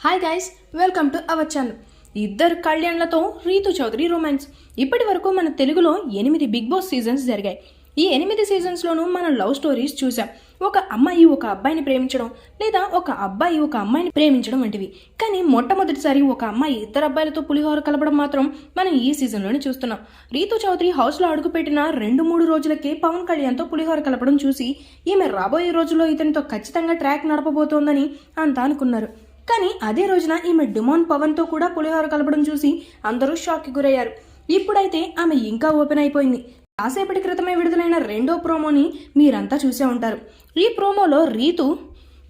Hi guys, welcome to our channel. ఇద్దరు కళ్యాణ్లతో Ritu Chowdary romance. ఇప్పటి వరకు మన తెలుగులో 8 బిగ్ బాస్ సీజన్స్ జరిగాయి. ఈ 8 సీజన్స్లోనూ మనం లవ్ స్టోరీస్ చూసాం. ఒక అమ్మాయి ఒక అబ్బాయిని ప్రేమించడం, లేదా ఒక అబ్బాయి ఒక అమ్మాయిని ప్రేమించడం వంటివి. కానీ మొట్టమొదటిసారి ఒక అమ్మాయి ఇద్దరు అబ్బాయిలతో పులిహోర కలపడం మాత్రం మనం ఈ సీజన్లోనే చూస్తున్నాం. రీతు చౌదరి హౌస్లో అడుగుపెట్టిన 2-3 రోజులకే పవన్ కళ్యాణ్తో పులిహోర కలపడం చూసి ఈమె రాబోయే రోజుల్లో ఇతనితో ఖచ్చితంగా ట్రాక్ నడపబోతోందని అంతా అనుకున్నారు. కానీ అదే రోజున ఈమె డిమాన్ పవన్తో కూడా పులిహోర కలపడం చూసి అందరూ షాక్కి గురయ్యారు. ఇప్పుడైతే ఆమె ఇంకా ఓపెన్ అయిపోయింది. కాసేపటి క్రితమే విడుదలైన రెండో ప్రోమోని మీరంతా చూసే ఉంటారు. ఈ ప్రోమోలో రీతు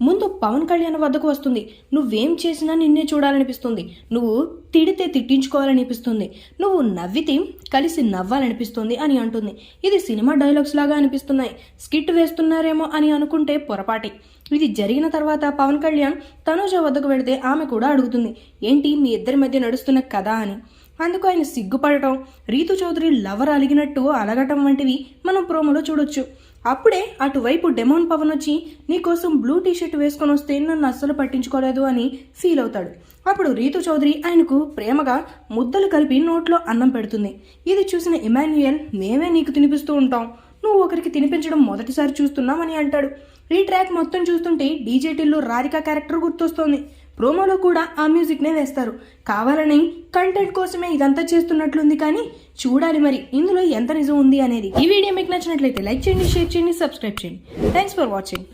ముందు పవన్ కళ్యాణ్ వద్దకు వస్తుంది. నువ్వేం చేసినా నిన్నే చూడాలనిపిస్తుంది, నువ్వు తిడితే తిట్టించుకోవాలనిపిస్తుంది, నువ్వు నవ్వితే కలిసి నవ్వాలనిపిస్తుంది అని అంటుంది. ఇది సినిమా డైలాగ్స్ లాగా అనిపిస్తున్నాయి, స్కిట్ వేస్తున్నారేమో అని అనుకుంటే పొరపాటి. ఇది జరిగిన తర్వాత పవన్ కళ్యాణ్ తనుజ వద్దకు వెళితే ఆమె కూడా అడుగుతుంది, ఏంటి మీ ఇద్దరి మధ్య నడుస్తున్న కథ అని. అందుకు ఆయన సిగ్గుపడటం, రీతు చౌదరి లవర్ అలిగినట్టు అలగటం వంటివి మనం ప్రోమోలో చూడొచ్చు. అప్పుడే అటువైపు డెమోన్ పవన్ వచ్చి నీకోసం బ్లూ టీషర్ట్ వేసుకొని వస్తే నన్ను అస్సలు పట్టించుకోలేదు అని ఫీల్ అవుతాడు. అప్పుడు రీతు చౌదరి ఆయనకు ప్రేమగా ముద్దలు కలిపి నోట్లో అన్నం పెడుతుంది. ఇది చూసిన ఇమాన్యుయల్, మేమే నీకు తినిపిస్తూ ఉంటాం, నువ్వు ఒకరికి తినిపించడం మొదటిసారి చూస్తున్నామని అంటాడు. ఈ ట్రాక్ మొత్తం చూస్తుంటే డీజే టిల్లు రాధిక క్యారెక్టర్ గుర్తొస్తోంది. ప్రోమోలో కూడా ఆ మ్యూజిక్నే వేస్తారు. కావాలని కంటెంట్ కోసమే ఇదంతా చేస్తున్నట్లుంది, కానీ చూడాలి మరి ఇందులో ఎంత నిజం ఉంది అనేది. ఈ వీడియో మీకు నచ్చినట్లయితే లైక్ చేయండి, షేర్ చేయండి, సబ్స్క్రైబ్ చేయండి. Thanks for watching.